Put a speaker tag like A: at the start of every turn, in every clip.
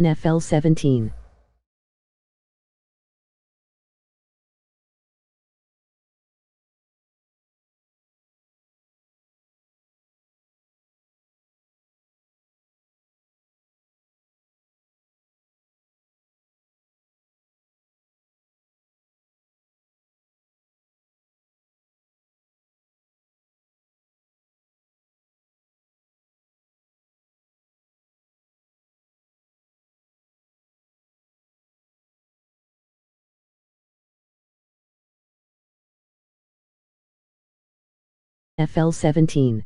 A: NFL 17. FL 17.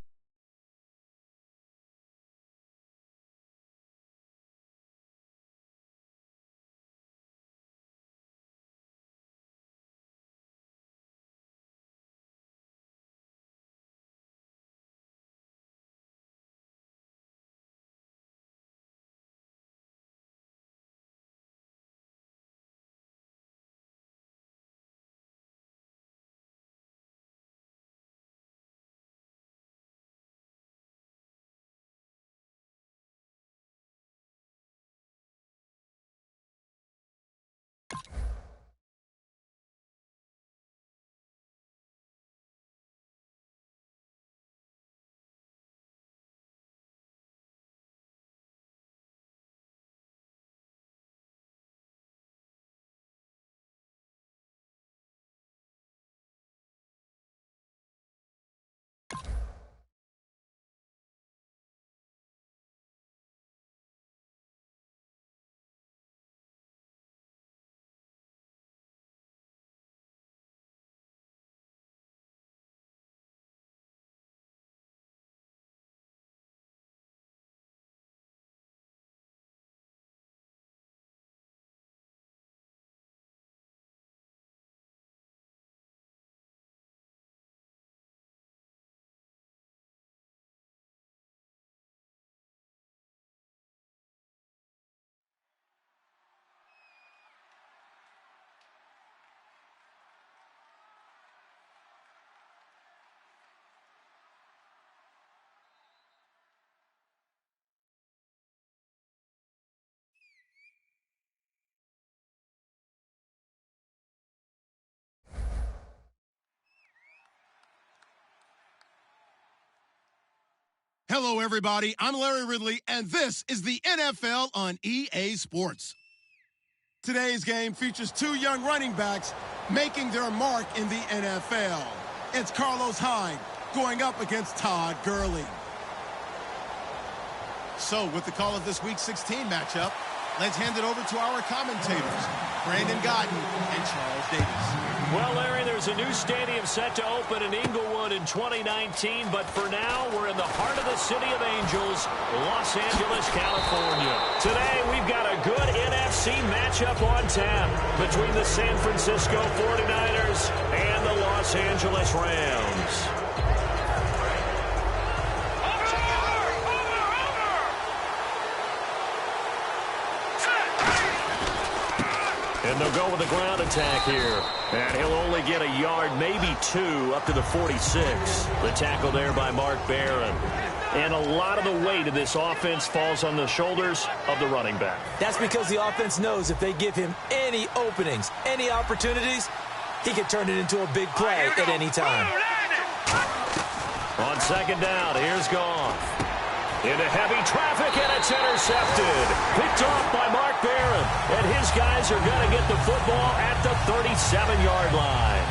B: Hello, everybody. I'm Larry Ridley, and this is the NFL on EA Sports. Today's game features two young running backs making their mark in the NFL. It's Carlos Hyde going up against Todd Gurley. So, with the call of this Week 16 matchup, let's hand it over to our commentators, Brandon Godden and Charles Davis.
C: Well, Larry, there's a new stadium set to open in Inglewood in 2019, but for now, we're in the heart of the City of Angels, Los Angeles, California. Today, we've got a good NFC matchup on tap between the San Francisco 49ers and the Los Angeles Rams. And they'll go with the ground attack here. And he'll only get a yard, maybe two, up to the 46. The tackle there by Mark Barron. And a lot of the weight of this offense falls on the shoulders of the running back.
D: That's because the offense knows if they give him any openings, any opportunities, he can turn it into a big play at any time.
C: On second down, here's Goff. Into heavy traffic, and it's intercepted. Picked off by Mark Barron. And his guys are going to get the football at the 37-yard line.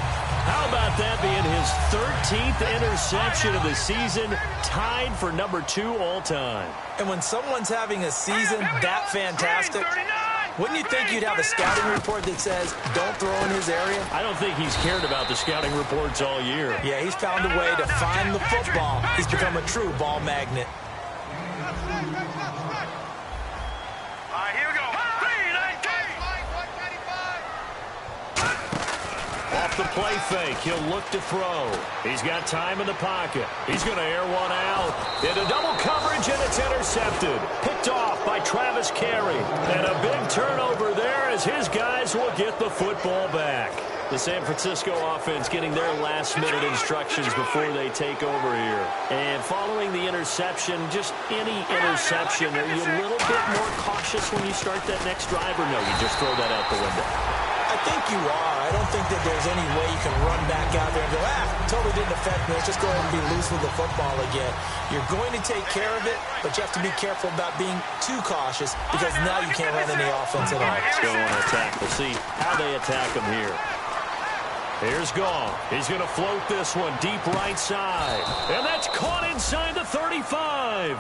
C: How about that being his 13th interception of the season, tied for number 2 all-time.
D: And when someone's having a season that fantastic, wouldn't you think you'd have a scouting report that says, don't throw in his area?
C: I don't think he's cared about the scouting reports all year.
D: Yeah, he's found a way to find the football. He's become a true ball magnet.
C: Off the play fake, he'll look to throw. He's got time in the pocket. He's going to air one out. Into double coverage, and it's intercepted. Picked off by Travis Carey. And a big turnover there as his guys will get the football back. The San Francisco offense getting their last-minute instructions before they take over here. And following the interception, just any interception, are you a little bit more cautious when you start that next drive, or no, you just throw that out the window?
D: I think you are. I don't think that there's any way you can run back out there and go, totally didn't affect me. Let's just go ahead and be loose with the football again. You're going to take care of it, but you have to be careful about being too cautious because now you can't run any offense at all.
C: Let's go on attack. We'll see how they attack him here. Here's Goff. He's going to float this one deep right side. And that's caught inside the 35.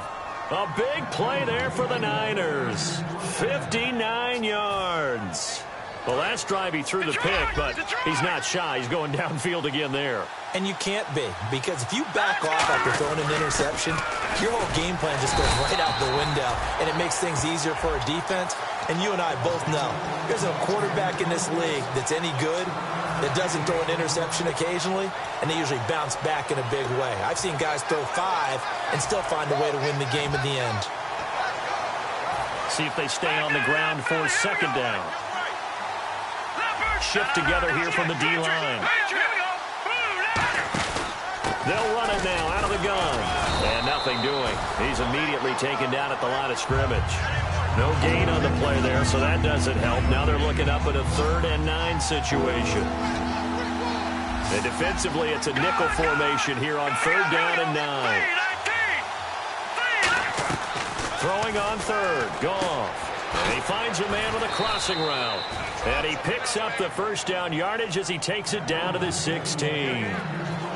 C: A big play there for the Niners. 59 yards. The last drive he threw the pick, but he's not shy. He's going downfield again there.
D: And you can't be, because if you back off after throwing an interception, your whole game plan just goes right out the window, and it makes things easier for a defense. And you and I both know there's a quarterback in this league that's any good that doesn't throw an interception occasionally, and they usually bounce back in a big way. I've seen guys throw 5 and still find a way to win the game in the end.
C: See if they stay on the ground for second down. Shift together here from the D-line. They'll run it now out of the gun. And nothing doing. He's immediately taken down at the line of scrimmage. No gain on the play there, so that doesn't help. Now they're looking up at a 3rd and 9 situation. And defensively, it's a nickel formation here on 3rd down and 9. Throwing on 3rd. Goff. And he finds a man with a crossing route. And he picks up the first down yardage as he takes it down to the 16.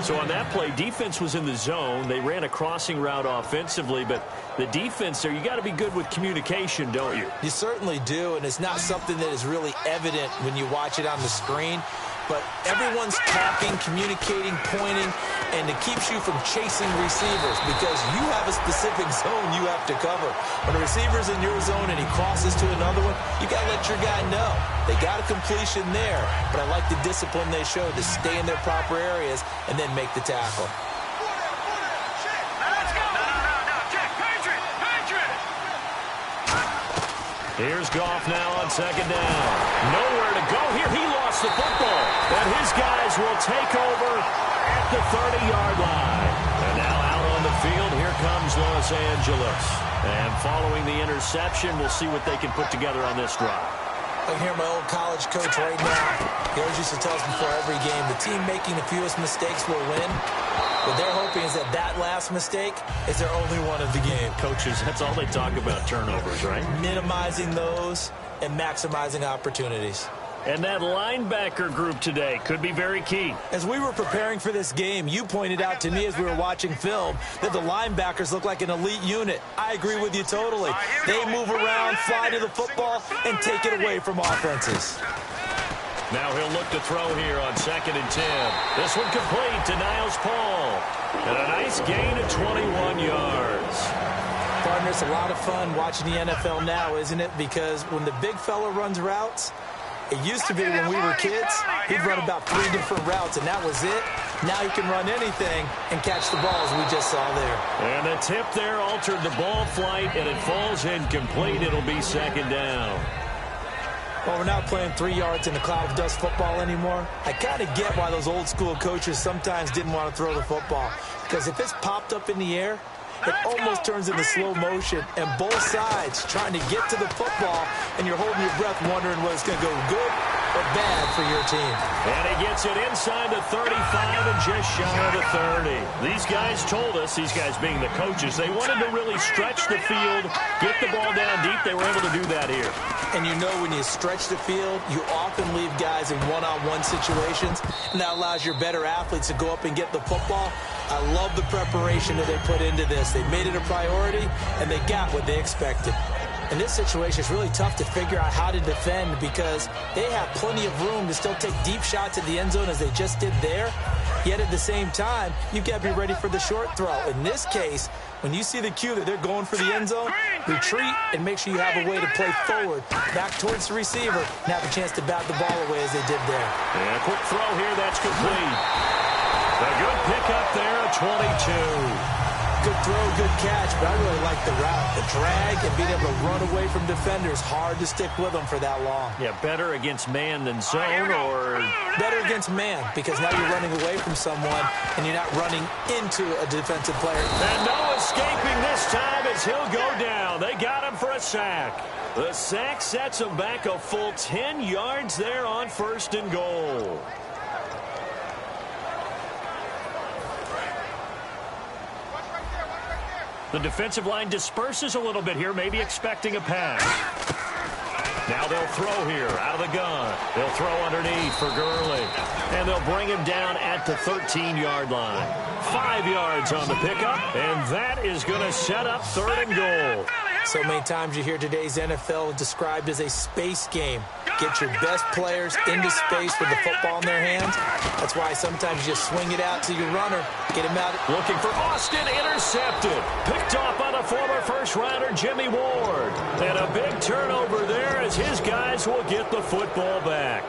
C: So on that play, defense was in the zone. They ran a crossing route offensively, but the defense there, you got to be good with communication, don't you?
D: You certainly do, and it's not something that is really evident when you watch it on the screen. But everyone's talking, communicating, pointing, and it keeps you from chasing receivers because you have a specific zone you have to cover. When a receiver's in your zone and he crosses to another one, you got to let your guy know. They got a completion there, but I like the discipline they show to stay in their proper areas and then make the tackle.
C: Here's Goff now on second down. Nowhere to go here. He lost the football. And his guys will take over at the 30-yard line. And now out on the field, here comes Los Angeles. And following the interception, we'll see what they can put together on this drive.
D: I hear my old college coach right now. He always used to tell us before every game, the team making the fewest mistakes will win. What they're hoping is that last mistake is their only one of the game.
C: Coaches, that's all they talk about, turnovers, right?
D: Minimizing those and maximizing opportunities.
C: And that linebacker group today could be very key.
D: As we were preparing for this game, you pointed out to me as we were watching film that the linebackers look like an elite unit. I agree with you totally. They move around, fly to the football, and take it away from offenses.
C: Now he'll look to throw here on 2nd and 10. This one complete to Niles Paul. And a nice gain of 21 yards.
D: Partner, it's a lot of fun watching the NFL now, isn't it? Because when the big fella runs routes, it used to be when we were kids, he'd run about 3 different routes, and that was it. Now he can run anything and catch the ball, as we just saw there.
C: And the tip there altered the ball flight, and it falls incomplete. It'll be 2nd down.
D: Well, we're not playing 3 yards in a cloud of dust football anymore. I kind of get why those old school coaches sometimes didn't want to throw the football. Because if it's popped up in the air, it almost turns into slow motion. And both sides trying to get to the football, and you're holding your breath wondering whether it's going to go good or bad for your team.
C: And he gets it inside the 35 and just shy of the 30. These guys told us, these guys being the coaches, they wanted to really stretch the field, get the ball down deep. They were able to do that here.
D: And you know when you stretch the field, you often leave guys in one-on-one situations, and that allows your better athletes to go up and get the football. I love the preparation that they put into this. They made it a priority, and they got what they expected. In this situation, it's really tough to figure out how to defend because they have plenty of room to still take deep shots at the end zone as they just did there. Yet at the same time, you've got to be ready for the short throw. In this case, when you see the cue that they're going for the end zone, retreat and make sure you have a way to play forward, back towards the receiver, and have a chance to bat the ball away as they did there.
C: And a quick throw here, that's complete. A good pickup there, a 22.
D: Good throw, good catch, but I really like the route. The drag and being able to run away from defenders, hard to stick with them for that long.
C: Yeah, better against man than zone, or
D: better against man, because now you're running away from someone and you're not running into a defensive player.
C: And no escaping this time as he'll go down. They got him for a sack. The sack sets him back a full 10 yards there on 1st and goal. The defensive line disperses a little bit here, maybe expecting a pass. Now they'll throw here out of the gun. They'll throw underneath for Gurley. And they'll bring him down at the 13-yard line. 5 yards on the pickup, and that is going to set up 3rd and goal.
D: So many times you hear today's NFL described as a space game. Get your best players into space with the football in their hands. That's why sometimes you just swing it out to your runner. Get him out.
C: Looking for Austin, intercepted. Picked off by the former first-rounder Jimmy Ward. And a big turnover there as his guys will get the football back.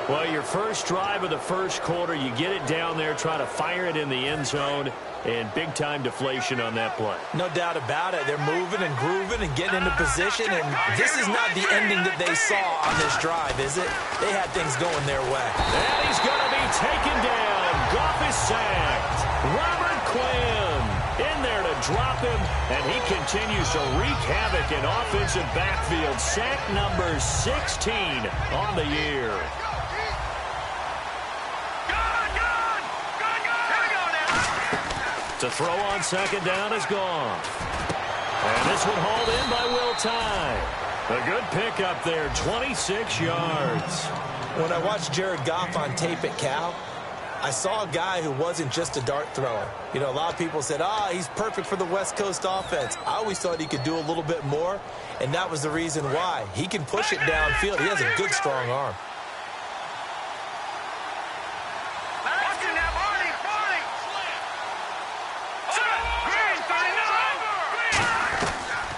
C: Well, your first drive of the first quarter, you get it down there, try to fire it in the end zone, and big-time deflation on that play.
D: No doubt about it. They're moving and grooving and getting into position, and this is not the ending that they saw on this drive, is it? They had things going their way.
C: And he's going to be taken down. Goff is sacked. Robert Quinn in there to drop him, and he continues to wreak havoc in offensive backfield. Sack number 16 on the year. To throw on 2nd down is gone. And this one hauled in by Will Tye. A good pickup there, 26 yards.
D: When I watched Jared Goff on tape at Cal, I saw a guy who wasn't just a dart thrower. You know, a lot of people said, he's perfect for the West Coast offense. I always thought he could do a little bit more, and that was the reason why. He can push it downfield. He has a good, strong arm.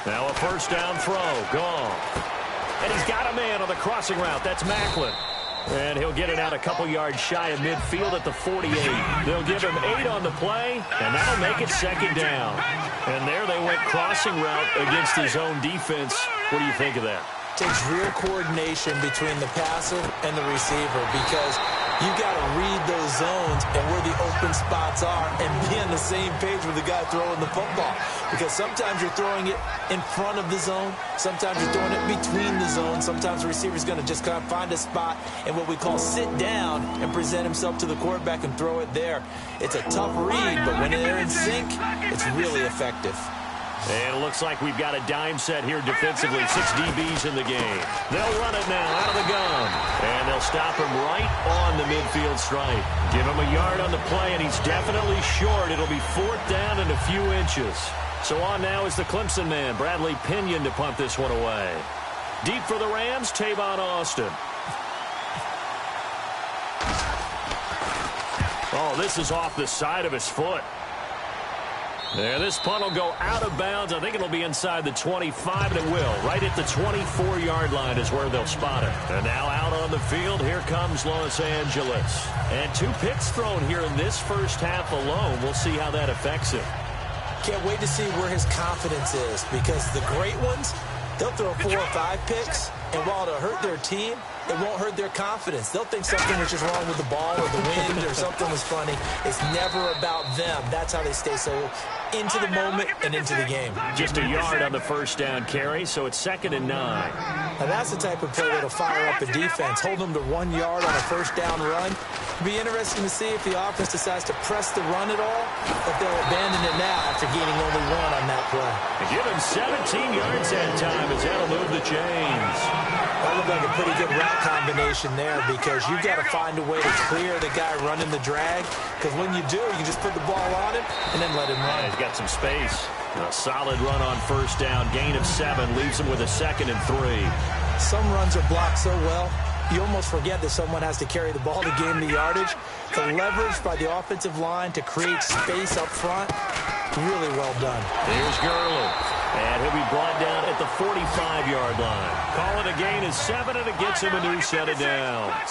C: Now a 1st down throw, gone. And he's got a man on the crossing route. That's Macklin. And he'll get it out a couple yards shy of midfield at the 48. They'll give him 8 on the play, and that'll make it 2nd down. And there they went crossing route against his own defense. What do you think of that?
D: It takes real coordination between the passer and the receiver, because you got to read those zones and where the open spots are and be on the same page with the guy throwing the football. Because sometimes you're throwing it in front of the zone. Sometimes you're throwing it between the zones. Sometimes the receiver's going to just kind of find a spot and what we call sit down and present himself to the quarterback and throw it there. It's a tough read, but when they're in sync, it's really effective.
C: And it looks like we've got a dime set here defensively. 6 DBs in the game. They'll run it now out of the gun. And they'll stop him right on the midfield stripe. Give him a yard on the play, and he's definitely short. It'll be 4th down and a few inches. So on now is the Clemson man, Bradley Pinion, to punt this one away. Deep for the Rams, Tavon Austin. Oh, this is off the side of his foot. There, this punt will go out of bounds. I think it'll be inside the 25, and it will. Right at the 24-yard line is where they'll spot it. And now out on the field, here comes Los Angeles. And 2 picks thrown here in this first half alone. We'll see how that affects him.
D: Can't wait to see where his confidence is, because the great ones, they'll throw 4 or 5 picks, and while it'll hurt their team, it won't hurt their confidence. They'll think something was just wrong with the ball or the wind or something was funny. It's never about them. That's how they stay so into the moment and into the game.
C: Just a yard on the 1st down carry, so it's 2nd and 9.
D: Now that's the type of play that'll fire up a defense. Hold them to 1 yard on a 1st down run. It'll be interesting to see if the offense decides to press the run at all, if they'll abandon it now after gaining only 1 on that play.
C: And give him 17 yards that time as that'll move the chains.
D: That looked like a pretty good route combination there, because you've got to find a way to clear the guy running the drag, because when you do, you just put the ball on him and then let him run.
C: Yeah, he's got some space. A solid run on 1st down, gain of 7, leaves him with a 2nd and 3.
D: Some runs are blocked so well, you almost forget that someone has to carry the ball to gain the yardage. The leverage by the offensive line to create space up front, really well done.
C: Here's Gurley. And he'll be brought down at the 45-yard line. Call it a gain of 7, and it gets him a new set of downs.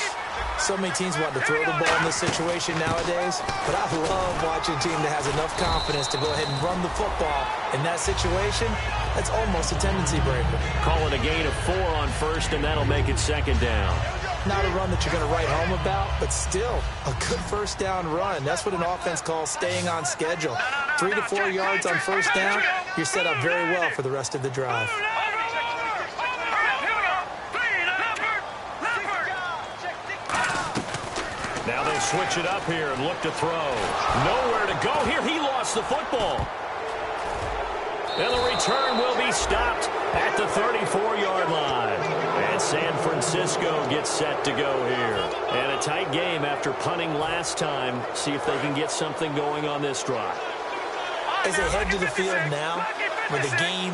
D: So many teams want to throw the ball in this situation nowadays, but I love watching a team that has enough confidence to go ahead and run the football. In that situation, that's almost a tendency breaker.
C: Call it a gain of 4 on first, and that'll make it second down.
D: Not a run that you're going to write home about, but still a good first down run. That's what an offense calls staying on schedule. 3 to 4 yards on first down, you're set up very well for the rest of the drive.
C: Now they switch it up here and look to throw. Nowhere to go here. He lost the football. And the return will be stopped at the 34-yard line. And San Francisco gets set to go here. And a tight game after punting last time. See if they can get something going on this drive.
D: As they head to the field now, with the game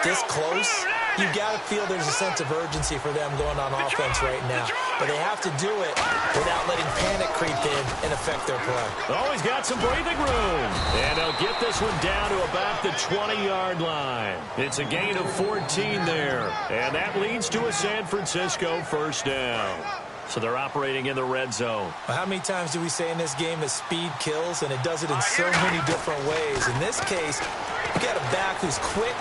D: this close, you've got to feel there's a sense of urgency for them going on offense right now. But they have to do it without letting panic creep in and affect their play.
C: Oh, he's got some breathing room. And they'll get this one down to about the 20-yard line. It's a gain of 14 there. And that leads to a San Francisco first down. So they're operating in the red zone.
D: Well, how many times do we say in this game that speed kills, and it does it in so many different ways? In this case, you got a back who's quick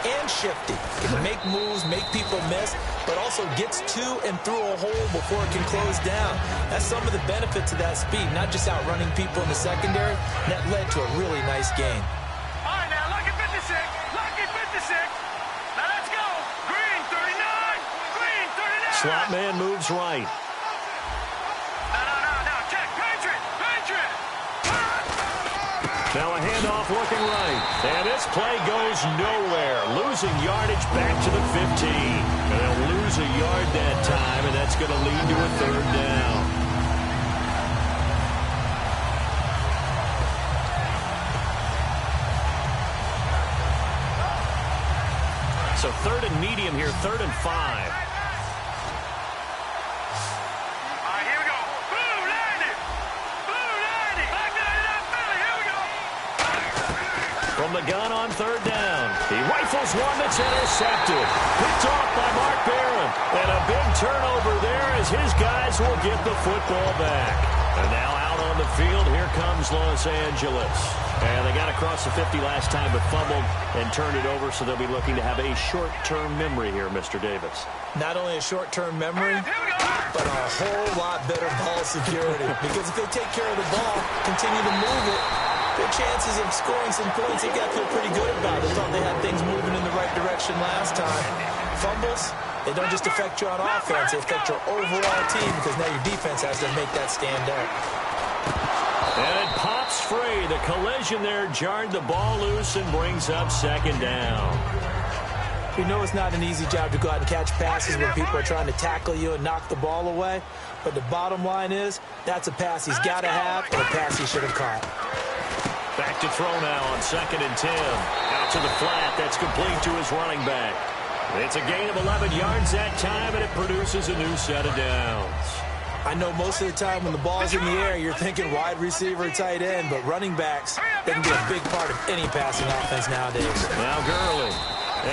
D: and shifty. Can make moves, make people miss, but also gets to and through a hole before it can close down. That's some of the benefits of that speed, not just outrunning people in the secondary. That led to a really nice game.
E: All right, now, lucky 56. Lucky 56. Now, let's go. Green, 39. Green, 39.
C: Slot man moves right. Now a handoff looking right. And this play goes nowhere. Losing yardage back to the 15. And they'll lose a yard that time, and that's going to lead to a third down. So third and medium here, 3rd and 5. From the gun on 3rd down. He rifles one that's intercepted. Picked off by Mark Barron. And a big turnover there as his guys will get the football back. And now out on the field, here comes Los Angeles. And they got across the 50 last time, but fumbled and turned it over, so they'll be looking to have a short-term memory here, Mr. Davis.
D: Not only a short-term memory, but a whole lot better ball security. Because if they take care of the ball, continue to move it, their chances of scoring some points, they've got to feel pretty good about it. They thought they had things moving in the right direction last time. Fumbles, they don't just affect you on offense, they affect your overall team, because now your defense has to make that stand up.
C: And it pops free. The collision there jarred the ball loose and brings up 2nd down.
D: We know it's not an easy job to go out and catch passes when people are trying to tackle you and knock the ball away, but the bottom line is that's a pass he's got to have and a pass he should have caught.
C: Back to throw now on 2nd and 10. Out to the flat. That's complete to his running back. It's a gain of 11 yards that time, and it produces a new set of downs.
D: I know most of the time when the ball's in the air, you're thinking wide receiver, tight end, but running backs, they can be a big part of any passing offense nowadays.
C: Now Gurley.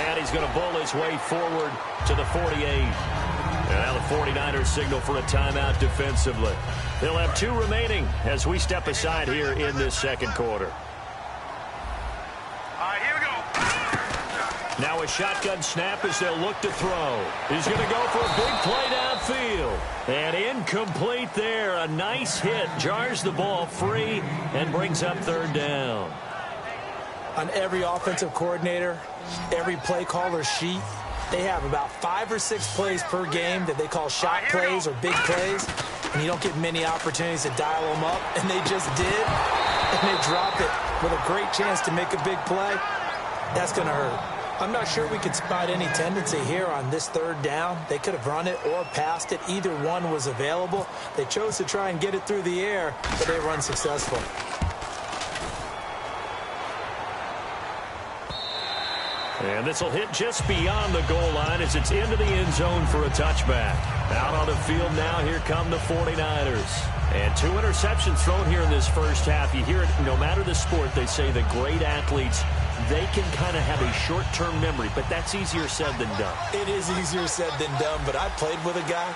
C: And he's going to bull his way forward to the 48. And now the 49ers signal for a timeout defensively. They'll have 2 remaining as we step aside here in this 2nd quarter.
E: All right, here we go.
C: Now a shotgun snap as they'll look to throw. He's going to go for a big play downfield. And incomplete there. A nice hit. Jars the ball free and brings up 3rd down.
D: On every offensive coordinator, every play caller sheet, they have about 5 or 6 plays per game that they call shot plays or big plays. And you don't get many opportunities to dial them up. And they just did. And they drop it with a great chance to make a big play. That's going to hurt. I'm not sure we could spot any tendency here on this 3rd down. They could have run it or passed it. Either one was available. They chose to try and get it through the air, but they were unsuccessful.
C: And this will hit just beyond the goal line as it's into the end zone for a touchback. Out on the field now, here come the 49ers. And 2 interceptions thrown here in this first half. You hear it, no matter the sport, they say the great athletes, they can kind of have a short-term memory, but that's easier said than done.
D: It is easier said than done, but I played with a guy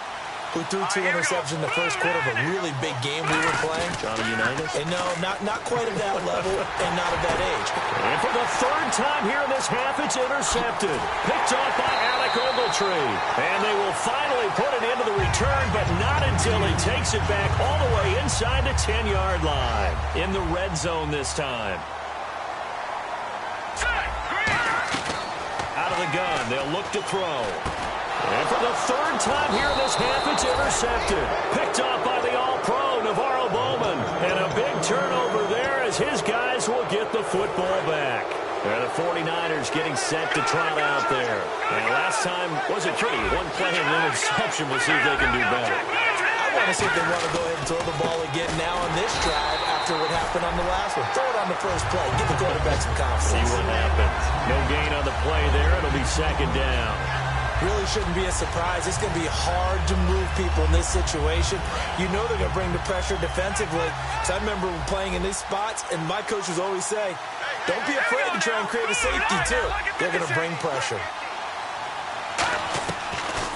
D: who threw 2 interceptions in the first quarter of a really big game we were playing.
C: Johnny Unitas?
D: And no, not quite at that level and not at that age.
C: And for the third time here in this half, it's intercepted. Picked off by Alec Ogletree. And they will finally put it into the return, but not until he takes it back all the way inside the 10-yard line. In the red zone this time. Out of the gun, they'll look to throw. And for the third time here in this half, it's intercepted. Picked off by the All-Pro, Navarro Bowman. And a big turnover there as his guys will get the football back. And the 49ers getting set to trot out there. And last time wasn't pretty. One play and an interception. We'll see if they can do better.
D: I want to see if they want to go ahead and throw the ball again now on this drive after what happened on the last one. Throw it on the first play. Give the quarterback some confidence.
C: See what happens. No gain on the play there. It'll be second down.
D: Really shouldn't be a surprise. It's going to be hard to move people in this situation. You know they're going to bring the pressure defensively. Because I remember playing in these spots, and my coaches always say, don't be afraid to try and create a safety, too. They're going to bring pressure.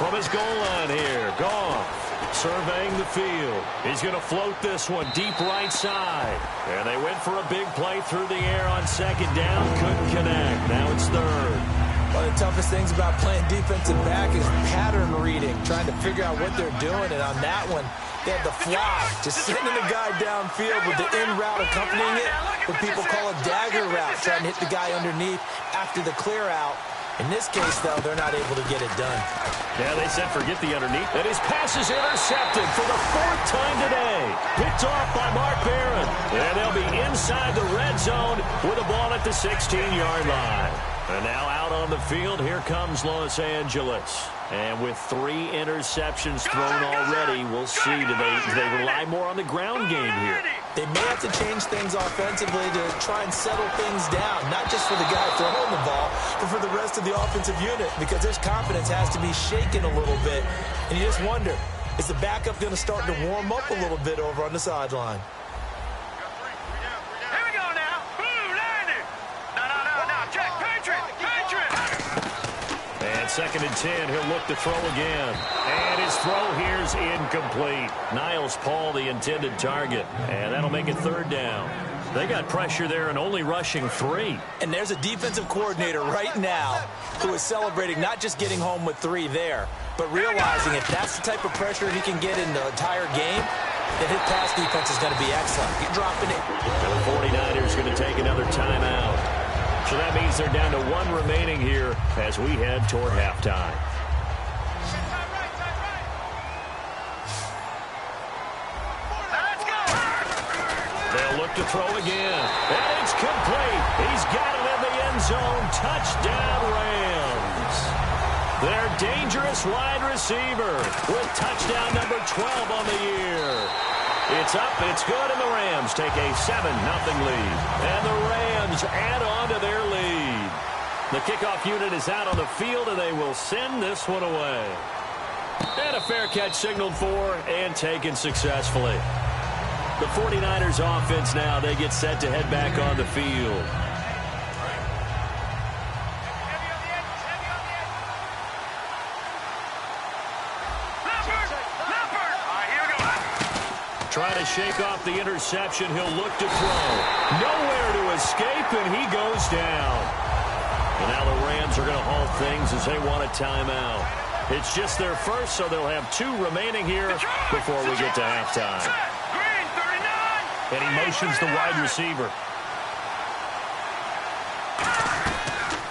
C: From his goal line here, Goff surveying the field. He's going to float this one deep right side. And they went for a big play through the air on second down. Couldn't connect. Now it's third.
D: One of the toughest things about playing defensive back is pattern reading, trying to figure out what they're doing. And on that one, they had the fly, just sending the guy downfield with the in route accompanying it, what people call a dagger route, trying to hit the guy underneath after the clear out. In this case, though, they're not able to get it done.
C: Yeah, they said forget the underneath. And his pass is intercepted for the 4th time today. Picked off by Mark Barron. And they'll be inside the red zone with the ball at the 16-yard line. And now out on the field, here comes Los Angeles. And with 3 interceptions thrown already, we'll see. Do they rely more on the ground game here?
D: They may have to change things offensively to try and settle things down, not just for the guy throwing the ball, but for the rest of the offensive unit, because their confidence has to be shaken a little bit. And you just wonder, is the backup going to start to warm up a little bit over on the sideline?
E: Here we go now. Blue landed. No. Check. Patriot.
C: And 2nd and 10, he'll look to throw again. And his throw here's incomplete. Niles Paul, the intended target. And that'll make it 3rd down. They got pressure there and only rushing 3.
D: And there's a defensive coordinator right now who is celebrating not just getting home with 3 there, but realizing if that's the type of pressure he can get in the entire game, then his pass defense is going to be excellent. You're dropping it.
C: And the 49ers going to take another timeout. So that means they're down to 1 remaining here as we head toward halftime.
E: Let's go.
C: They'll look to throw again. And it's complete. He's got it in the end zone. Touchdown, Rams. Their dangerous wide receiver with touchdown number 12 on the year. It's up, it's good, and the Rams take a 7-0 lead. And the Rams add on to their lead. The kickoff unit is out on the field, and they will send this one away. And a fair catch signaled for and taken successfully. The 49ers offense now, they get set to head back on the field. Trying to shake off the interception. He'll look to throw. Nowhere to escape, and he goes down. And now the Rams are going to halt things as they want a timeout. It's just their first, so they'll have 2 remaining here before we get to halftime. And he motions the wide receiver.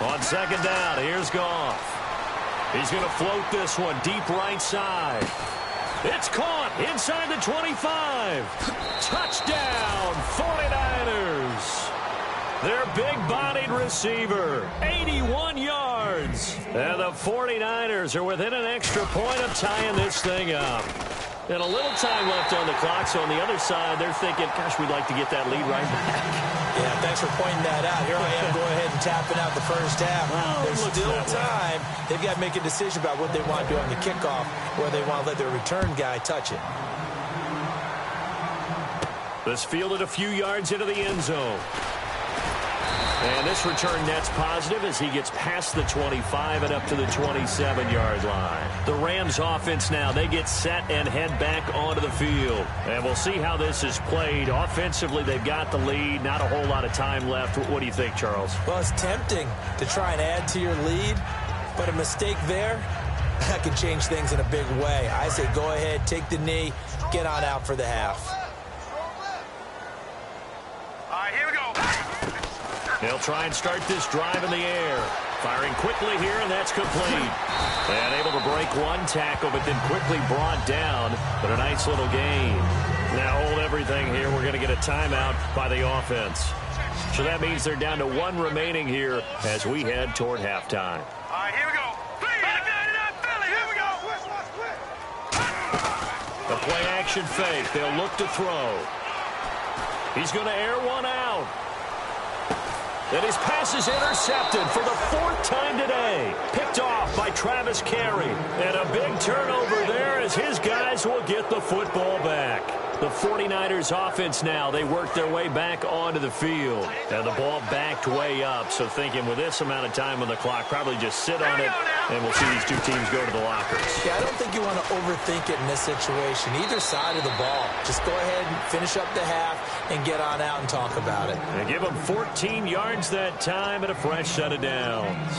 C: On 2nd down, here's Goff. He's going to float this one deep right side. It's caught inside the 25. Touchdown, 49ers. Their big-bodied receiver, 81 yards. And the 49ers are within an extra point of tying this thing up. And a little time left on the clock, so on the other side, they're thinking, gosh, we'd like to get that lead right back.
D: Yeah, thanks for pointing that out. Here I am, go ahead and tapping out the first half.
C: Well,
D: there's still time. They've got to make a decision about what they want to do on the kickoff, where they want to let their return guy touch it.
C: This fielded a few yards into the end zone. And this return net's positive as he gets past the 25 and up to the 27-yard line. The Rams offense now, they get set and head back onto the field. And we'll see how this is played. Offensively, they've got the lead. Not a whole lot of time left. What do you think, Charles?
D: Well, it's tempting to try and add to your lead, but a mistake there, that can change things in a big way. I say go ahead, take the knee, get on out for the half.
E: All right, here we go.
C: They'll try and start this drive in the air. Firing quickly here, and that's complete. And able to break one tackle, but then quickly brought down. But a nice little gain. Now hold everything here. We're going to get a timeout by the offense. So that means they're down to one remaining here as we head toward halftime.
E: All right, here we go. Back 99 Philly, here we go.
C: The play action fake. They'll look to throw. He's going to air one out. And his pass is intercepted for the fourth time today. Picked off by Travis Carey. And a big turnover there as his guys will get the football back. The 49ers offense now, they work their way back onto the field. And the ball backed way up. So thinking with this amount of time on the clock, probably just sit on it. And we'll see these two teams go to the lockers.
D: Yeah, I don't think you want to overthink it in this situation. Either side of the ball. Just go ahead and finish up the half and get on out and talk about it.
C: And give them 14 yards that time and a fresh set of downs.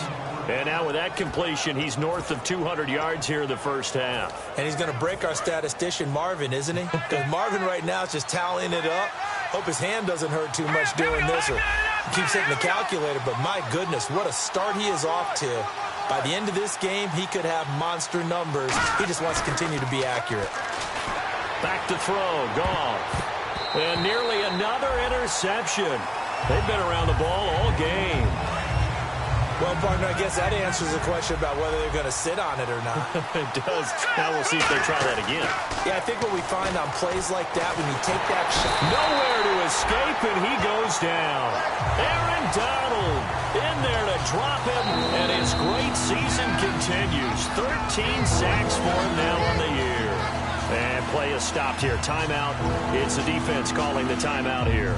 C: And now with that completion, he's north of 200 yards here in the first half.
D: And he's going to break our statistician, Marvin, isn't he? Because Marvin right now is just tallying it up. Hope his hand doesn't hurt too much doing this, or he keeps hitting the calculator. But my goodness, what a start he is off to. By the end of this game, he could have monster numbers. He just wants to continue to be accurate.
C: Back to throw, Goff. And nearly another interception. They've been around the ball all game.
D: Well, partner, I guess that answers the question about whether they're going to sit on it or not.
C: It does. Now we'll see if they try that again.
D: Yeah, I think what we find on plays like that, when you take that shot.
C: Nowhere to escape, and he goes down. Aaron Donald in there to drop him, and his great season continues. 13 sacks for him now on the year. And play is stopped here. Timeout. It's the defense calling the timeout here.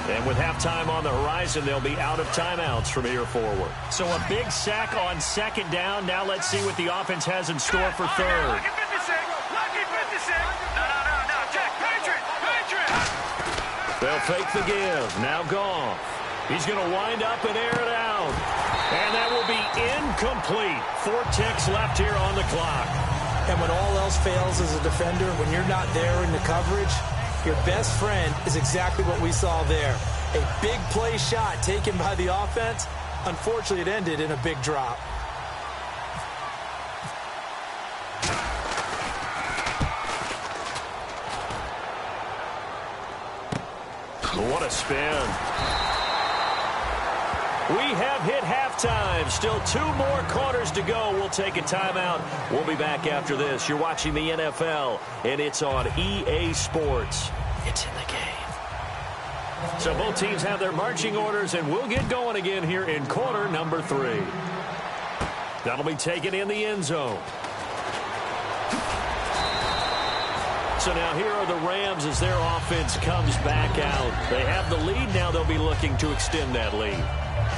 C: And with halftime on the horizon, they'll be out of timeouts from here forward. So a big sack on second down. Now let's see what the offense has in store for third.
E: Lucky 56. Lucky 56. No, Jack. Patriot.
C: They'll fake the give. Now Goff. He's going to wind up and air it out. And that will be incomplete. 4 ticks left here on the clock.
D: And when all else fails as a defender, when you're not there in the coverage, your best friend is exactly what we saw there. A big play shot taken by the offense. Unfortunately, it ended in a big drop.
C: What a spin. We have hit halftime. Still 2 more quarters to go. We'll take a timeout. We'll be back after this. You're watching the NFL, and it's on EA Sports. It's in the game. So both teams have their marching orders, and we'll get going again here in quarter number 3. That'll be taken in the end zone. So now here are the Rams as their offense comes back out. They have the lead. Now they'll be looking to extend that lead.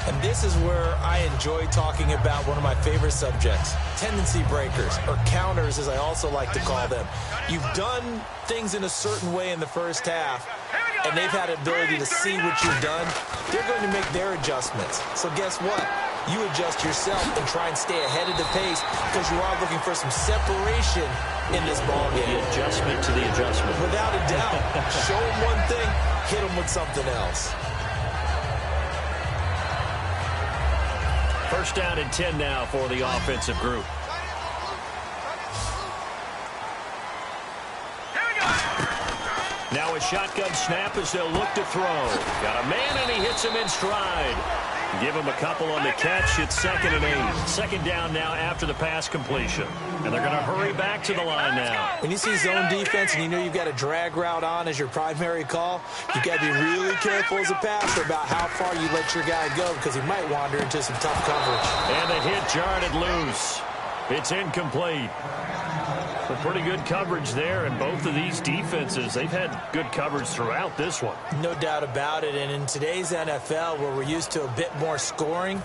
D: And this is where I enjoy talking about one of my favorite subjects, tendency breakers, or counters as I also like to call them. You've done things in a certain way in the first half, and they've had an ability to see what you've done. They're going to make their adjustments. So guess what? You adjust yourself and try and stay ahead of the pace because you are looking for some separation in this ball game.
C: The adjustment to the adjustment.
D: Without a doubt. Show them one thing, hit them with something else.
C: First down and 10 now for the offensive group. Now a shotgun snap as they'll look to throw. Got a man, and he hits him in stride. Give him a couple on the catch. It's 2nd and 8. Second down now after the pass completion. And they're going to hurry back to the line now.
D: When you see zone defense and you know you've got a drag route on as your primary call, you've got to be really careful as a passer about how far you let your guy go because he might wander into some tough coverage.
C: And the hit jarred it loose. It's incomplete. But pretty good coverage there, and both of these defenses, they've had good coverage throughout this one.
D: No doubt about it, and in today's NFL, where we're used to a bit more scoring,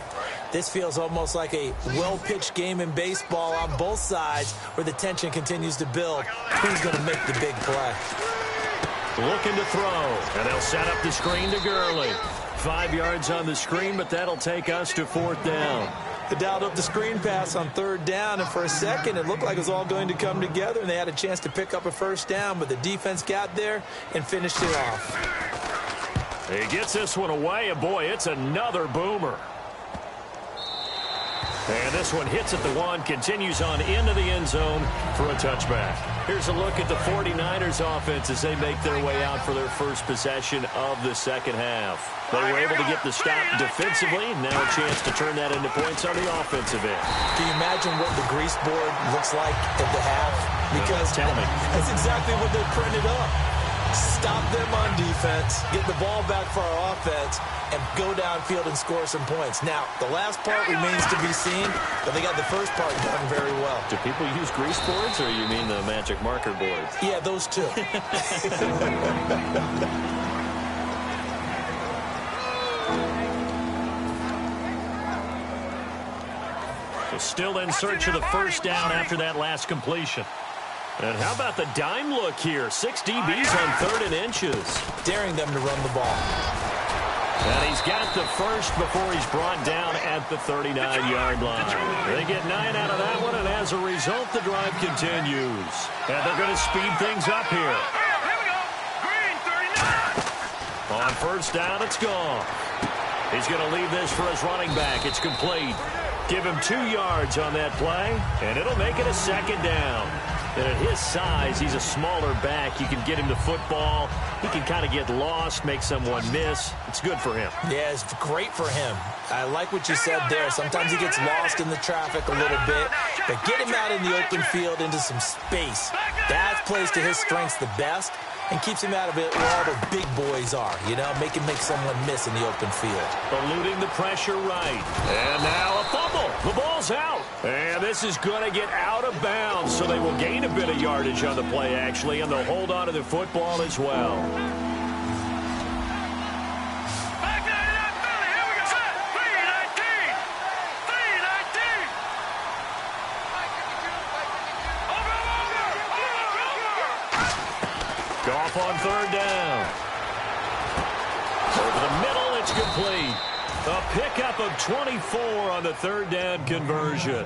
D: this feels almost like a well-pitched game in baseball on both sides where the tension continues to build. Who's going to make the big play?
C: Looking to throw, and they'll set up the screen to Gurley. 5 yards on the screen, but that'll take us to 4th down.
D: They dialed up the screen pass on 3rd down, and for a second it looked like it was all going to come together, and they had a chance to pick up a 1st down, but the defense got there and finished it off.
C: He gets this one away, and boy, it's another boomer. And this one hits at the 1, continues on into the end zone for a touchback. Here's a look at the 49ers offense as they make their way out for their first possession of the second half. They were able to get the stop defensively. Now a chance to turn that into points on the offensive end.
D: Can you imagine what the grease board looks like at the half? Because
C: tell me.
D: That's exactly what they printed up. Stop them on defense, get the ball back for our offense, and go downfield and score some points. Now, the last part remains to be seen, but they got the first part done very well.
C: Do people use grease boards, or you mean the magic marker boards?
D: Yeah, those two.
C: So still in search of the first down after that last completion. And how about the dime look here? 6 DBs on 3rd and inches.
D: Daring them to run the ball.
C: And he's got the first before he's brought down at the 39-yard line. They get 9 out of that one, and as a result, the drive continues. And they're going to speed things up here.
E: Here we go. Green, 39.
C: On 1st down, it's gone. He's going to leave this for his running back. It's complete. Give him 2 yards on that play, and it'll make it a 2nd down. And at his size, he's a smaller back. You can get him the football. He can kind of get lost, make someone miss. It's good for him.
D: Yeah, it's great for him. I like what you said there. Sometimes he gets lost in the traffic a little bit, but get him out in the open field into some space. That plays to his strengths the best and keeps him out of it where all the big boys are, you know, make someone miss in the open field.
C: Eluding the pressure right. And now a fumble. The ball's out. And this is going to get out of bounds, so they will gain a bit of yardage on the play, actually, and they'll hold on to the football as well.
E: Back 99 Philly. Here we go. Set. 319. 319.
C: Goff on 3rd down. Over the middle, it's complete. A pickup of 24 on the 3rd down conversion.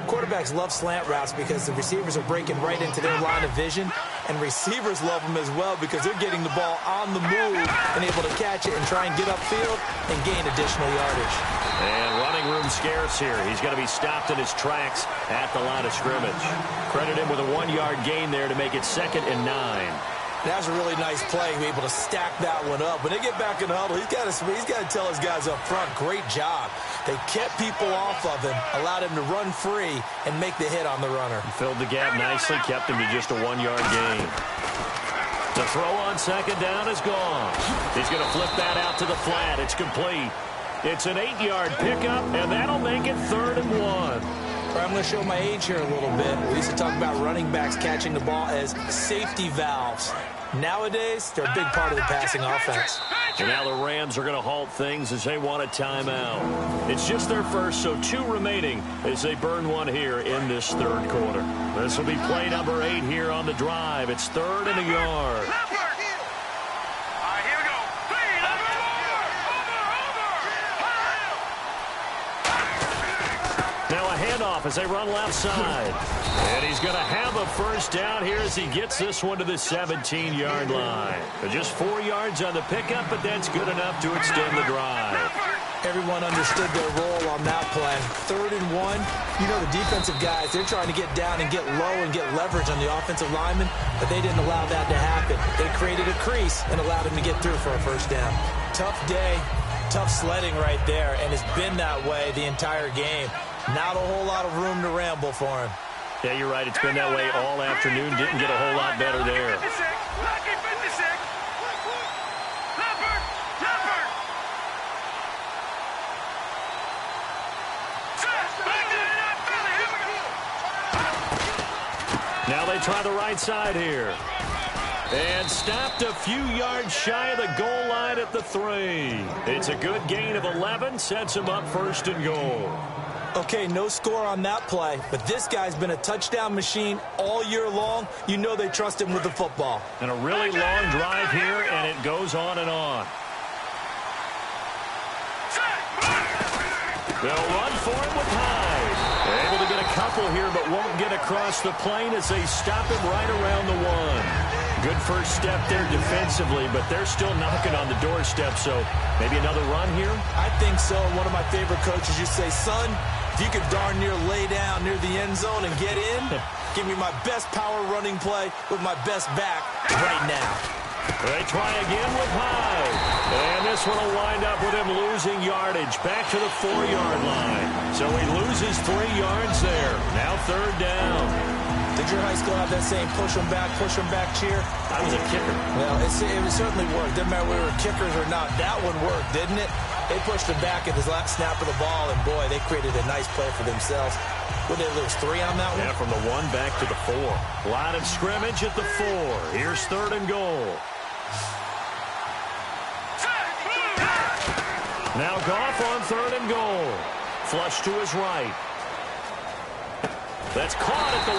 D: Quarterbacks love slant routes because the receivers are breaking right into their line of vision, and receivers love them as well because they're getting the ball on the move and able to catch it and try and get upfield and gain additional yardage.
C: And running room scarce here. He's going to be stopped in his tracks at the line of scrimmage. Credit him with a 1-yard gain there to make it 2nd and 9.
D: That's a really nice play to be able to stack that one up. When they get back in the huddle, he's got to tell his guys up front, great job. They kept people off of him, allowed him to run free, and make the hit on the runner.
C: Filled the gap nicely, kept him to just a 1-yard gain. The throw on 2nd down is gone. He's going to flip that out to the flat. It's complete. It's an 8-yard pickup, and that'll make it 3rd and 1.
D: I'm going to show my age here a little bit. We used to talk about running backs catching the ball as safety valves. Nowadays, they're a big part of the passing offense.
C: And now the Rams are going to halt things as they want a timeout. It's just their first, so 2 remaining as they burn one here in this 3rd quarter. This will be play number 8 here on the drive. It's 3rd and a yard. Handoff as they run left side. And he's going to have a first down here as he gets this one to the 17-yard line. Just 4 yards on the pickup, but that's good enough to extend the drive.
D: Everyone understood their role on that play. 3rd and 1. You know the defensive guys, they're trying to get down and get low and get leverage on the offensive lineman, but they didn't allow that to happen. They created a crease and allowed him to get through for a first down. Tough day, tough sledding right there, and it's been that way the entire game. Not a whole lot of room to ramble for him.
C: Yeah, you're right. It's been that way all afternoon. Didn't get a whole lot better there.
E: Lucky 56. Leopard. Set. Back 99 Philly. Here we go.
C: Now they try the right side here. And stopped a few yards shy of the goal line at the 3. It's a good gain of 11, sets him up 1st and goal.
D: Okay, no score on that play, but this guy's been a touchdown machine all year long. You know they trust him with the football.
C: And a really long drive here, and it goes on and on. They'll run for it with Hyde. Able to get a couple here, but won't get across the plane as they stop him right around the 1. Good first step there defensively, but they're still knocking on the doorstep, so maybe another run here?
D: I think so. One of my favorite coaches used to say, son, if you could darn near lay down near the end zone and get in, give me my best power running play with my best back right now.
C: They try again with Hyde. And this one will wind up with him losing yardage back to the 4-yard line. So he loses 3 yards there. Now 3rd down.
D: Did your high school have that saying, push them back cheer?
C: I was a kicker.
D: Well, it certainly worked. Didn't matter whether we were kickers or not. That one worked, didn't it? They pushed him back at his last snap of the ball, and, boy, they created a nice play for themselves. Would they lose 3 on that one?
C: Yeah, from the 1 back to the 4. Line of scrimmage at the 4. Here's 3rd and goal. Now Goff on 3rd and goal. Flush to his right. That's caught at the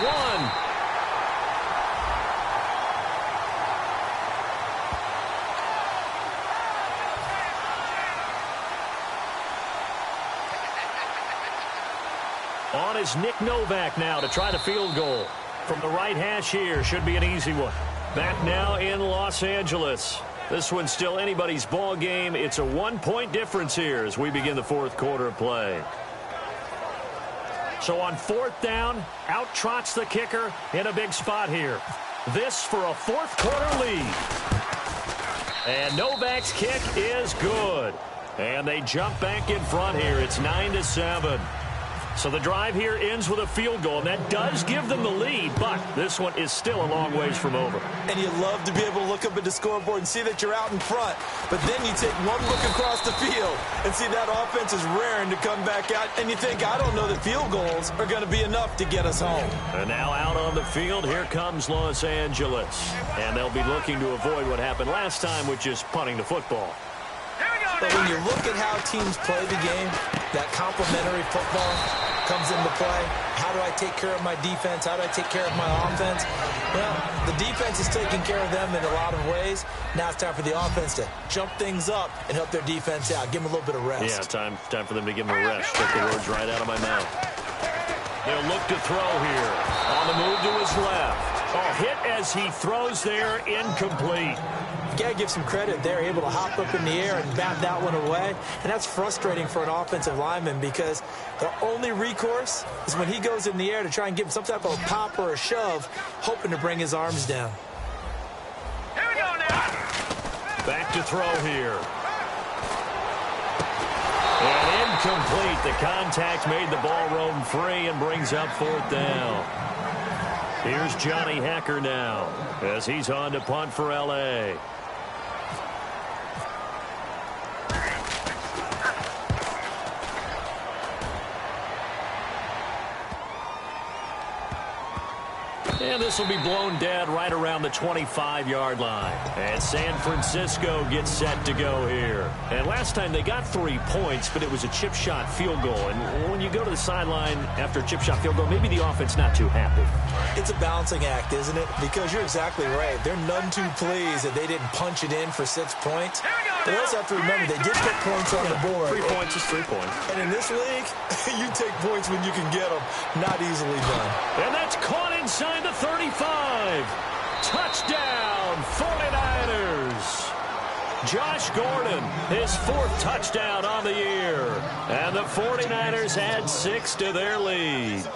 C: 1. On is Nick Novak now to try the field goal. From the right hash here, should be an easy one. Back now in Los Angeles. This one's still anybody's ball game. It's a 1-point difference here as we begin the 4th quarter of play. So on 4th down, out trots the kicker in a big spot here. This for a 4th quarter lead. And Novak's kick is good. And they jump back in front here. It's 9-7. So the drive here ends with a field goal, and that does give them the lead, but this one is still a long ways from over.
D: And you love to be able to look up at the scoreboard and see that you're out in front, but then you take one look across the field and see that offense is raring to come back out, and you think, I don't know that field goals are going to be enough to get us home.
C: And now out on the field, here comes Los Angeles. And they'll be looking to avoid what happened last time, which is punting the football.
D: But when you look at how teams play the game, that complementary football comes into play. How do I take care of my defense? How do I take care of my offense? Well, the defense is taking care of them in a lot of ways. Now it's time for the offense to jump things up and help their defense out. Give them a little bit of rest.
C: Yeah, time for them to give them a rest. Took the words right out of my mouth. They'll look to throw here. On the move to his left. Oh, hit as he throws there, incomplete.
D: You got to give some credit. They're able to hop up in the air and bat that one away. And that's frustrating for an offensive lineman because their only recourse is when he goes in the air to try and give some type of a pop or a shove, hoping to bring his arms down.
E: Here we go now.
C: Back to throw here. And incomplete. The contact made the ball roam free and brings up 4th down. Here's Johnny Hacker now as he's on to punt for L.A. And this will be blown dead right around the 25-yard line. And San Francisco gets set to go here. And last time they got 3 points, but it was a chip shot field goal. And when you go to the sideline after a chip shot field goal, maybe the offense not too happy.
D: It's a balancing act, isn't it? Because you're exactly right. They're none too pleased that they didn't punch it in for 6 points. They also have to remember they did put points on the board.
C: 3 points is 3 points.
D: And in this league, you take points when you can get them. Not easily done.
C: And that's caught inside the 35. Touchdown, 49ers. Josh Gordon, his 4th touchdown on the year. And the 49ers add 6 to their lead.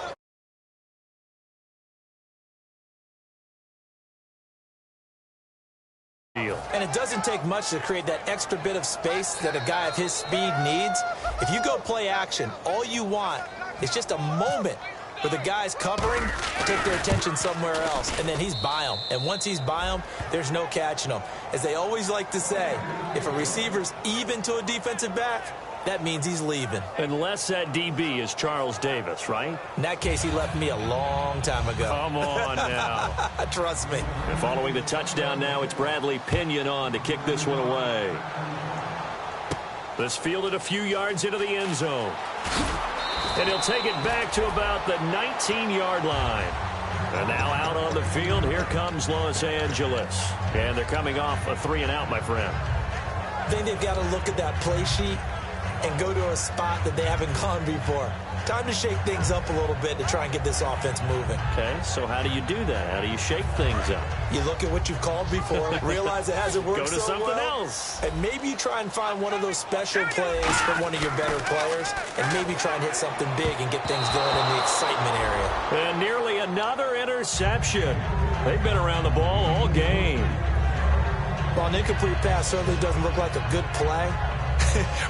D: And it doesn't take much to create that extra bit of space that a guy of his speed needs. If you go play action, all you want is just a moment where the guy's covering, take their attention somewhere else, and then he's by him. And once he's by him, there's no catching him. As they always like to say, if a receiver's even to a defensive back, that means he's leaving.
C: Unless that DB is Charles Davis, right?
D: In that case, he left me a long time ago.
C: Come on now.
D: Trust me.
C: And following the touchdown now, it's Bradley Pinion on to kick this one away. This fielded a few yards into the end zone. And he'll take it back to about the 19-yard line. And now out on the field, here comes Los Angeles. And they're coming off a 3-and-out, my friend.
D: I think they've got to look at that play sheet and go to a spot that they haven't gone before. Time to shake things up a little bit to try and get this offense moving.
C: Okay, so how do you do that? How do you shake things up?
D: You look at what you've called before, realize it hasn't worked
C: Go to
D: so
C: something
D: well,
C: else.
D: and maybe you try and find one of those special plays from one of your better players, and maybe try and hit something big and get things going in the excitement area.
C: And nearly another interception. They've been around the ball all game.
D: While an incomplete pass certainly doesn't look like a good play,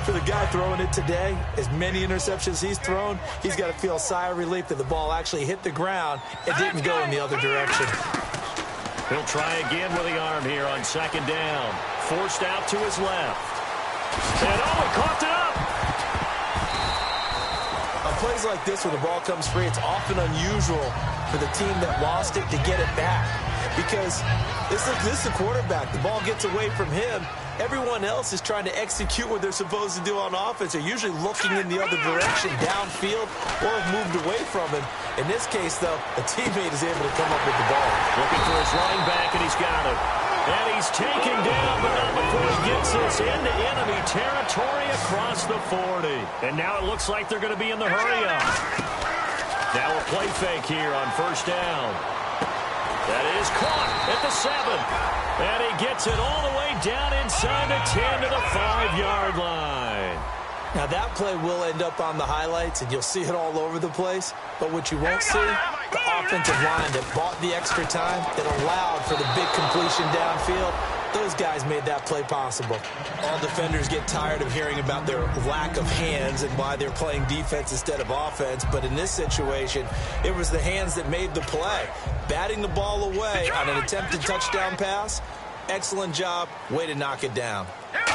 D: for the guy throwing it today, as many interceptions he's thrown, he's got to feel a sigh of relief that the ball actually hit the ground and didn't go in the other direction.
C: He'll try again with the arm here on second down. Forced out to his left. And he coughed it up.
D: On plays like this, when the ball comes free, it's often unusual for the team that lost it to get it back. Because this is the quarterback. The ball gets away from him. Everyone else is trying to execute what they're supposed to do on offense. They're usually looking in the other direction, downfield, or have moved away from him. In this case, though, a teammate is able to come up with the ball.
C: Looking for his running back, and he's got him. And he's taken down, but not before he gets this into enemy territory across the 40. And now it looks like they're going to be in the hurry-up. Now a play fake here on first down. That is caught at the 7. And he gets it all the way down inside the 10 to the 5-yard line.
D: Now, that play will end up on the highlights, and you'll see it all over the place. But what you won't see, the offensive line that bought the extra time, that allowed for the big completion downfield, those guys made that play possible. All defenders get tired of hearing about their lack of hands and why they're playing defense instead of offense. But in this situation, it was the hands that made the play. Batting the ball away on an attempted touchdown pass, excellent job. Way to knock it down.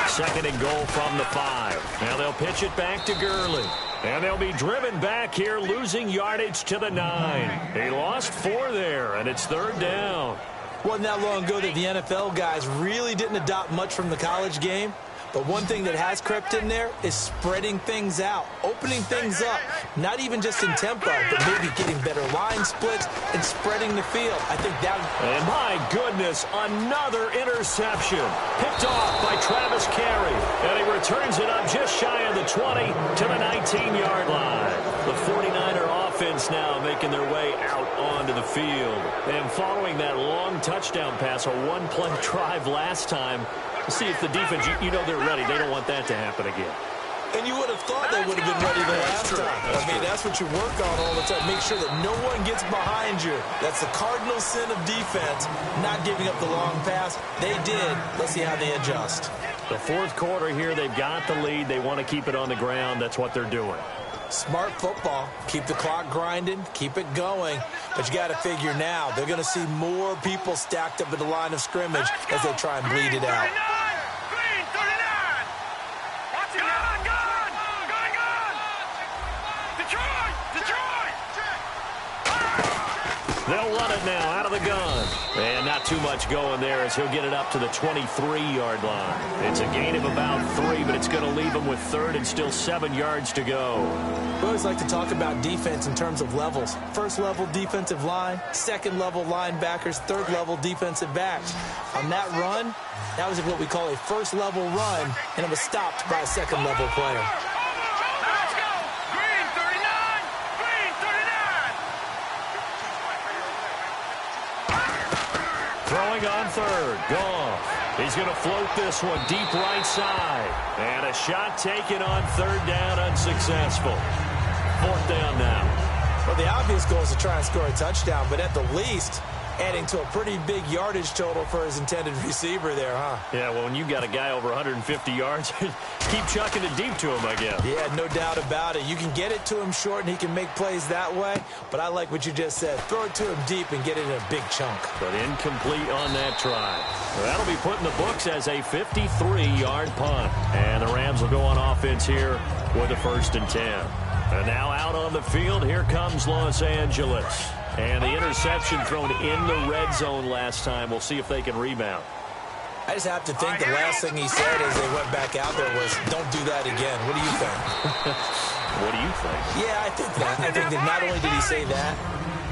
C: Second and goal from the 5. Now they'll pitch it back to Gurley. And they'll be driven back here, losing yardage to the 9. He lost 4 there, and it's third down.
D: Wasn't that long ago that the NFL guys really didn't adopt much from the college game. But one thing that has crept in there is spreading things out, opening things up, not even just in tempo, but maybe getting better line splits and spreading the field. I think that...
C: And my goodness, another interception. Picked off by Travis Carey. And he returns it up just shy of the 20 to the 19-yard line. The 49er offense now making their way out onto the field. And following that long touchdown pass, a one-play drive last time, see if the defense, you know they're ready. They don't want that to happen again.
D: And you would have thought they would have been ready the last time. I mean, that's what you work on all the time. Make sure that no one gets behind you. That's the cardinal sin of defense, not giving up the long pass. They did. Let's see how they adjust.
C: The fourth quarter here, they've got the lead. They want to keep it on the ground. That's what they're doing.
D: Smart football. Keep the clock grinding. Keep it going. But you got to figure now, they're going to see more people stacked up at the line of scrimmage as they try and bleed it out.
C: They'll run it now out of the gun. And not too much going there as he'll get it up to the 23-yard line. It's a gain of about 3, but it's going to leave him with third and still 7 yards to go.
D: We always like to talk about defense in terms of levels. First-level defensive line, second-level linebackers, third-level defensive backs. On that run, that was what we call a first-level run, and it was stopped by a second-level player.
C: Throwing on third. Goff. He's going to float this one deep right side. And a shot taken on third down, unsuccessful. Fourth down now.
D: Well, the obvious goal is to try and score a touchdown, but at the least, Adding to a pretty big yardage total for his intended receiver there, huh?
C: Yeah, well, when you got a guy over 150 yards, keep chucking it deep to him, I guess.
D: Yeah, no doubt about it. You can get it to him short, and he can make plays that way. But I like what you just said. Throw it to him deep and get it in a big chunk.
C: But incomplete on that try. Well, that'll be put in the books as a 53-yard punt. And the Rams will go on offense here with a 1st and 10. And now out on the field, here comes Los Angeles. And the interception thrown in the red zone last time. We'll see if they can rebound.
D: I just have to think the last thing he said as they went back out there was, don't do that again. What do you think?
C: What do you think?
D: Yeah, I think that. I think that not only did he say that,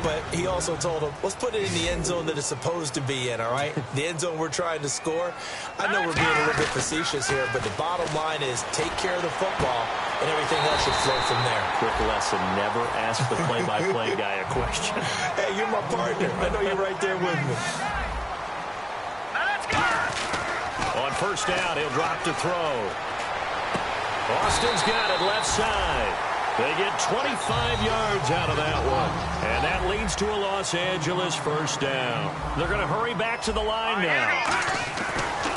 D: but he also told him, let's put it in the end zone that it's supposed to be in, all right? The end zone we're trying to score. I know we're being a little bit facetious here, but the bottom line is take care of the football, and everything else should flow from there.
C: Quick lesson, never ask the play-by-play guy a question.
D: Hey, you're my partner. I know you're right there with me.
E: Now let's go.
C: On 1st down, he'll drop to throw. Austin's got it left side. They get 25 yards out of that one. And that leads to a Los Angeles 1st down. They're going to hurry back to the line now.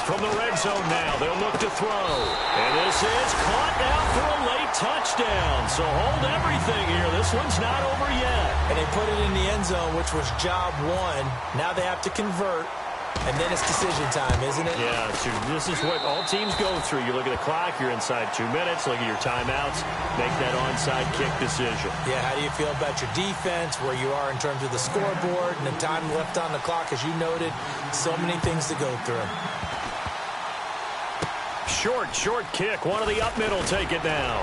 C: From the red zone now, they'll look to throw. And this is caught now for a late touchdown. So hold everything here. This one's not over yet.
D: And they put it in the end zone, which was job 1. Now they have to convert. And then it's decision time, isn't it?
C: Yeah, so this is what all teams go through. You look at the clock, you're inside 2 minutes, look at your timeouts, make that onside kick decision.
D: Yeah, how do you feel about your defense, where you are in terms of the scoreboard, and the time left on the clock, as you noted? So many things to go through.
C: Short kick. One of the up middle take it now.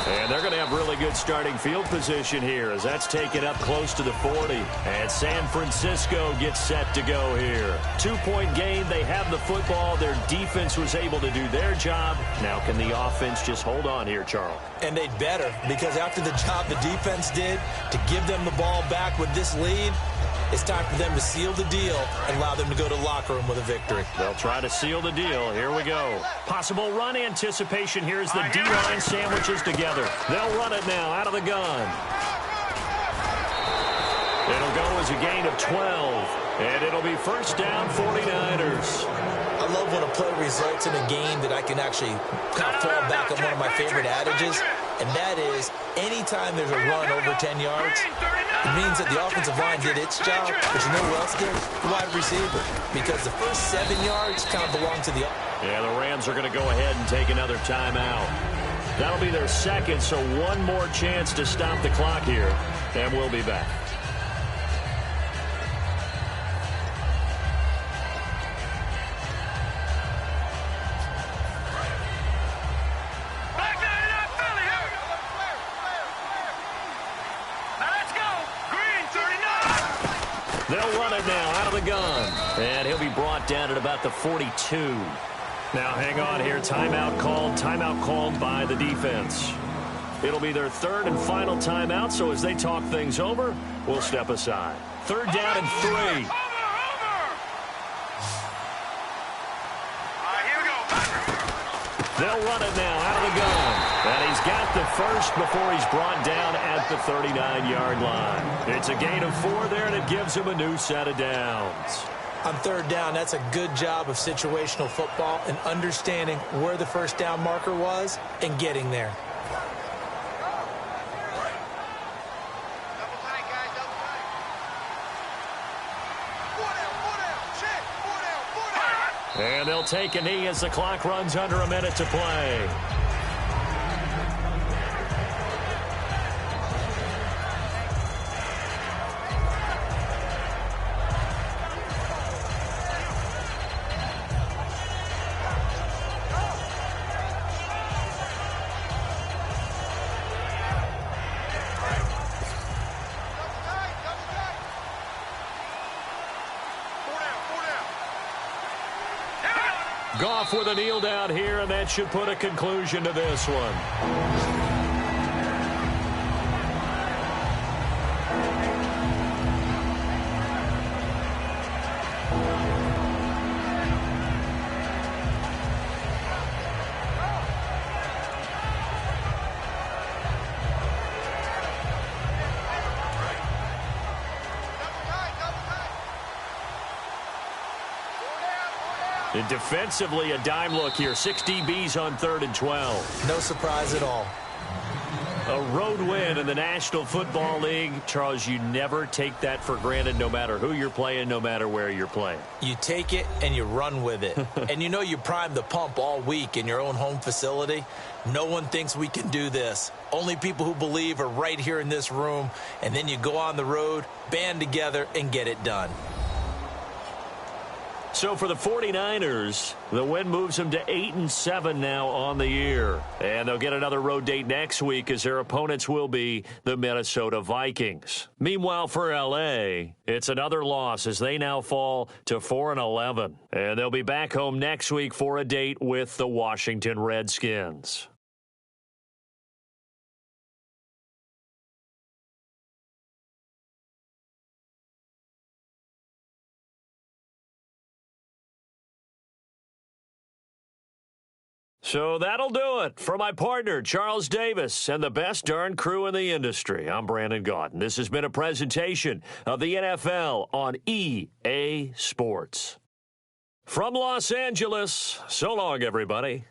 C: And they're going to have really good starting field position here as that's taken up close to the 40. And San Francisco gets set to go here. 2-point game. They have the football. Their defense was able to do their job. Now can the offense just hold on here, Charles?
D: And they'd better, because after the job the defense did to give them the ball back with this lead, it's time for them to seal the deal and allow them to go to the locker room with a victory.
C: They'll try to seal the deal. Here we go. Possible run anticipation here as the D-line sandwiches together. They'll run it now out of the gun. It'll go as a gain of 12. And it'll be 1st down 49ers.
D: I love when a play results in a game that I can actually kind of fall back on one of my favorite adages, and that is anytime there's a run over 10 yards, it means that the offensive line did its job, but you know who else did? The wide receiver. Because the first 7 yards kind of belong to the...
C: Yeah, the Rams are going to go ahead and take another timeout. That'll be their 2nd, so one more chance to stop the clock here, and we'll be back. They'll run it now out of the gun. And he'll be brought down at about the 42. Now hang on here. Timeout called by the defense. It'll be their 3rd and final timeout, so as they talk things over, we'll step aside. 3rd down and 3. They'll run it now out of the gun. And he's got the 1st before he's brought down at the 39-yard line. It's a gain of 4 there, and it gives him a new set of downs.
D: On 3rd down, that's a good job of situational football and understanding where the 1st down marker was and getting there.
C: And they'll take a knee as the clock runs under a minute to play. Goff with a kneel down here, and that should put a conclusion to this one. And defensively, a dime look here. 6 DBs on 3rd and 12.
D: No surprise at all.
C: A road win in the National Football League. Charles, you never take that for granted no matter who you're playing, no matter where you're playing.
D: You take it and you run with it. And you know you primed the pump all week in your own home facility. No one thinks we can do this. Only people who believe are right here in this room. And then you go on the road, band together, and get it done.
C: So for the 49ers, the win moves them to 8-7 now on the year. And they'll get another road date next week as their opponents will be the Minnesota Vikings. Meanwhile, for L.A., it's another loss as they now fall to 4-11. And they'll be back home next week for a date with the Washington Redskins. So that'll do it for my partner, Charles Davis, and the best darn crew in the industry. I'm Brandon Gaunt, and this has been a presentation of the NFL on EA Sports. From Los Angeles, so long, everybody.